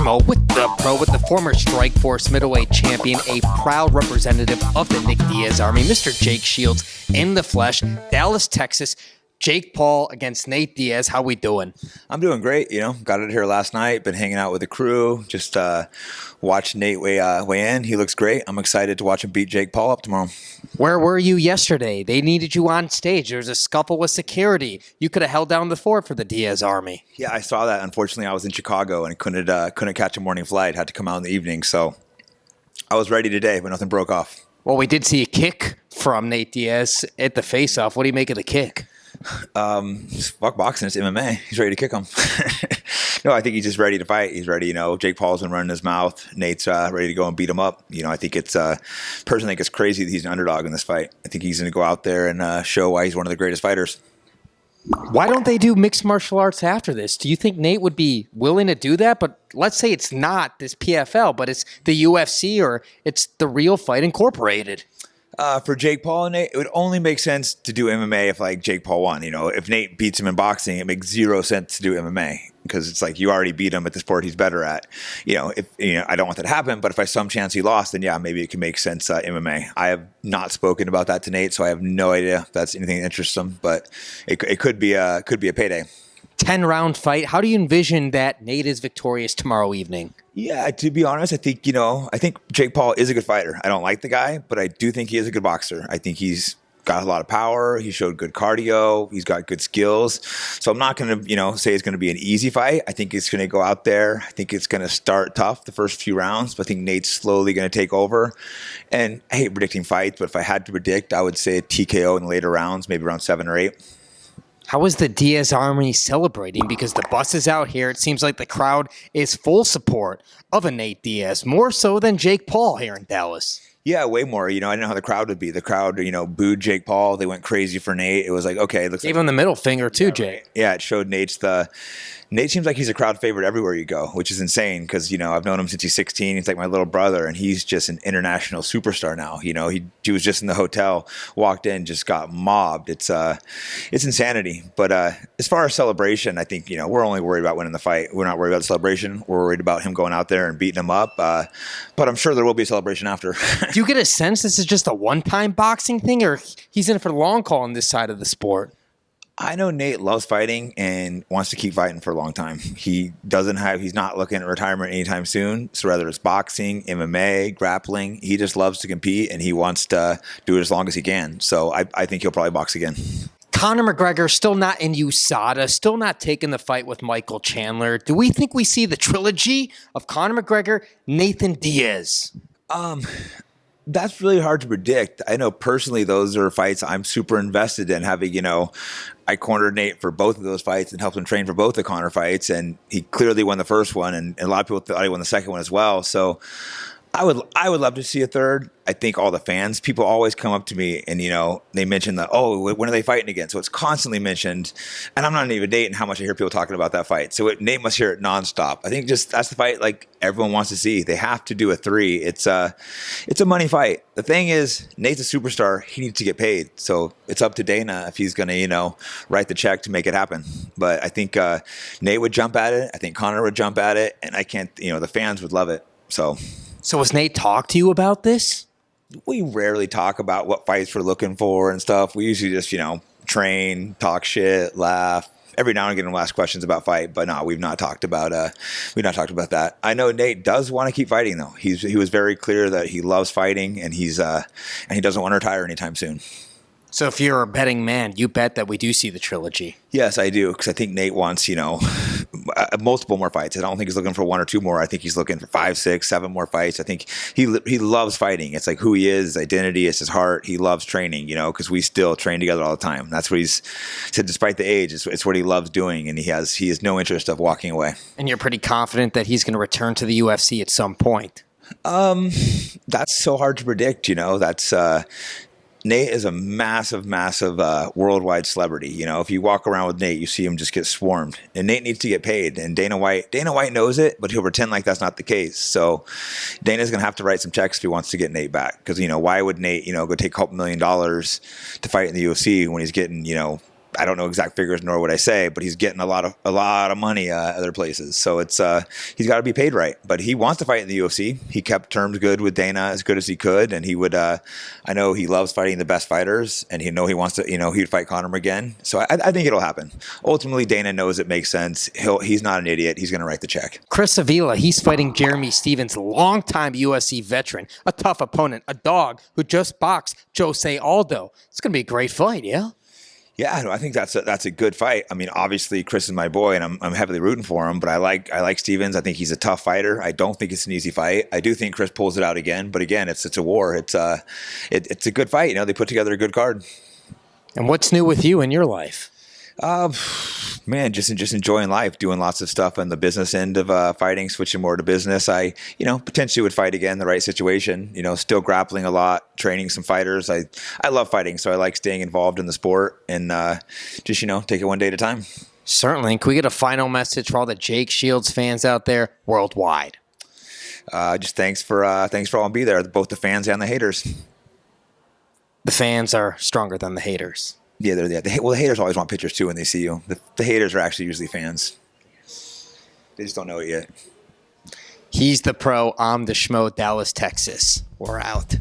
Schmo with the former Strikeforce middleweight champion, a proud representative of the Nate Diaz Army, Mr. Jake Shields in the flesh, Dallas, Texas. Jake Paul against Nate Diaz. How we doing? I'm doing great. Got it here last night. Been hanging out with the crew. Just watched Nate weigh in. He looks great. I'm excited to watch him beat Jake Paul up tomorrow. Where were you yesterday? They needed you on stage. There was a scuffle with security. You could have held down the fort for the Diaz Army. Yeah, I saw that. Unfortunately, I was in Chicago and couldn't catch a morning flight. Had to come out in the evening. So I was ready today, but nothing broke off. Well, we did see a kick from Nate Diaz at the face-off. What do you make of the kick? Fuck boxing. It's MMA. He's ready to kick him. No, I think he's just ready to fight. He's ready. Jake Paul's been running his mouth. Nate's ready to go and beat him up. I think personally think it's crazy that he's an underdog in this fight. I think he's going to go out there and show why he's one of the greatest fighters. Why don't they do mixed martial arts after this? Do you think Nate would be willing to do that? But let's say it's not this PFL, but it's the UFC or it's the Real Fight Incorporated. For Jake Paul and Nate, it would only make sense to do MMA if Jake Paul won. If Nate beats him in boxing, it makes zero sense to do MMA because it's you already beat him at the sport he's better at. If I don't want that to happen, but if I some chance he lost, then yeah, maybe it can make sense MMA. I have not spoken about that to Nate, so I have no idea if that's anything that interests him. But it could be a payday. 10-round fight. How do you envision that Nate is victorious tomorrow evening? Yeah, to be honest, I think Jake Paul is a good fighter. I don't like the guy, but I do think he is a good boxer. I think he's got a lot of power. He showed good cardio. He's got good skills. So I'm not going to, say it's going to be an easy fight. I think it's going to go out there. I think it's going to start tough the first few rounds, but I think Nate's slowly going to take over. And I hate predicting fights, but if I had to predict, I would say a TKO in the later rounds, maybe around 7 or 8. How is the Diaz Army celebrating? Because the bus is out here. It seems like the crowd is full support of a Nate Diaz, more so than Jake Paul here in Dallas. Yeah, way more. I didn't know how the crowd would be. The crowd, booed Jake Paul. They went crazy for Nate. It was okay. It looks Gave him the middle finger too, Jake. Yeah, it showed Nate seems like he's a crowd favorite everywhere you go, which is insane because, I've known him since he's 16. He's like my little brother, and he's just an international superstar now. He was just in the hotel, walked in, just got mobbed. It's insanity. But as far as celebration, I think, we're only worried about winning the fight. We're not worried about the celebration. We're worried about him going out there and beating him up. But I'm sure there will be a celebration after. Do you get a sense this is just a one-time boxing thing, or he's in it for the long haul on this side of the sport? I know Nate loves fighting and wants to keep fighting for a long time. He's not looking at retirement anytime soon. So whether it's boxing, MMA, grappling, he just loves to compete and he wants to do it as long as he can. So I think he'll probably box again. Conor McGregor still not in USADA, still not taking the fight with Michael Chandler. Do we think we see the trilogy of Conor McGregor, Nathan Diaz? That's really hard to predict. I know personally those are fights I'm super invested in having, I cornered Nate for both of those fights and helped him train for both the Conor fights. And he clearly won the first one. And a lot of people thought he won the second one as well. So I would love to see a third. I think all the fans, people always come up to me and, they mention when are they fighting again? So it's constantly mentioned. And I'm not even dating how much I hear people talking about that fight. So Nate must hear it nonstop. I think that's the fight everyone wants to see. They have to do a 3. It's a money fight. The thing is, Nate's a superstar. He needs to get paid. So it's up to Dana if he's going to, write the check to make it happen. But I think Nate would jump at it. I think Conor would jump at it. And I can't, the fans would love it. So has Nate talked to you about this? We rarely talk about what fights we're looking for and stuff. We usually just, train, talk shit, laugh. Every now and again, we'll ask questions about fight, but no, we've not talked about that. I know Nate does want to keep fighting though. He was very clear that he loves fighting and he doesn't want to retire anytime soon. So if you're a betting man, you bet that we do see the trilogy. Yes, I do, because I think Nate wants, multiple more fights. I don't think he's looking for 1 or 2 more. I think he's looking for 5, 6, 7 more fights. I think he loves fighting. It's who he is, his identity, it's his heart. He loves training, because we still train together all the time. That's what he's said. Despite the age, it's what he loves doing, and he has no interest of walking away. And you're pretty confident that he's going to return to the UFC at some point. That's so hard to predict. That's. Nate is a massive, massive worldwide celebrity. If you walk around with Nate, you see him just get swarmed. And Nate needs to get paid. And Dana White knows it, but he'll pretend like that's not the case. So Dana's going to have to write some checks if he wants to get Nate back. Because, why would Nate, go take a couple $1 million to fight in the UFC when he's getting, I don't know exact figures, nor would I say, but he's getting a lot of money other places. So it's he's got to be paid right. But he wants to fight in the UFC. He kept terms good with Dana as good as he could, and he would. I know he loves fighting the best fighters, and he wants to. He'd fight Conor again. So I think it'll happen. Ultimately, Dana knows it makes sense. He's not an idiot. He's going to write the check. Chris Avila, he's fighting Jeremy Stevens, longtime UFC veteran, a tough opponent, a dog who just boxed Jose Aldo. It's going to be a great fight, yeah? Yeah, no, I think that's a good fight. I mean, obviously Chris is my boy, and I'm heavily rooting for him. But I like Stevens. I think he's a tough fighter. I don't think it's an easy fight. I do think Chris pulls it out again. But again, it's a war. It's a good fight. They put together a good card. And what's new with you in your life? Man, just enjoying life, doing lots of stuff on the business end of fighting, switching more to business. I, potentially would fight again in the right situation, still grappling a lot, training some fighters. I love fighting, so I like staying involved in the sport and just, take it one day at a time. Certainly. Can we get a final message for all the Jake Shields fans out there worldwide? Just thanks for all being there, both the fans and the haters. The fans are stronger than the haters. Yeah, the haters always want pictures too when they see you. The haters are actually usually fans. They just don't know it yet. He's the pro. I'm the Schmo, Dallas, Texas. We're out.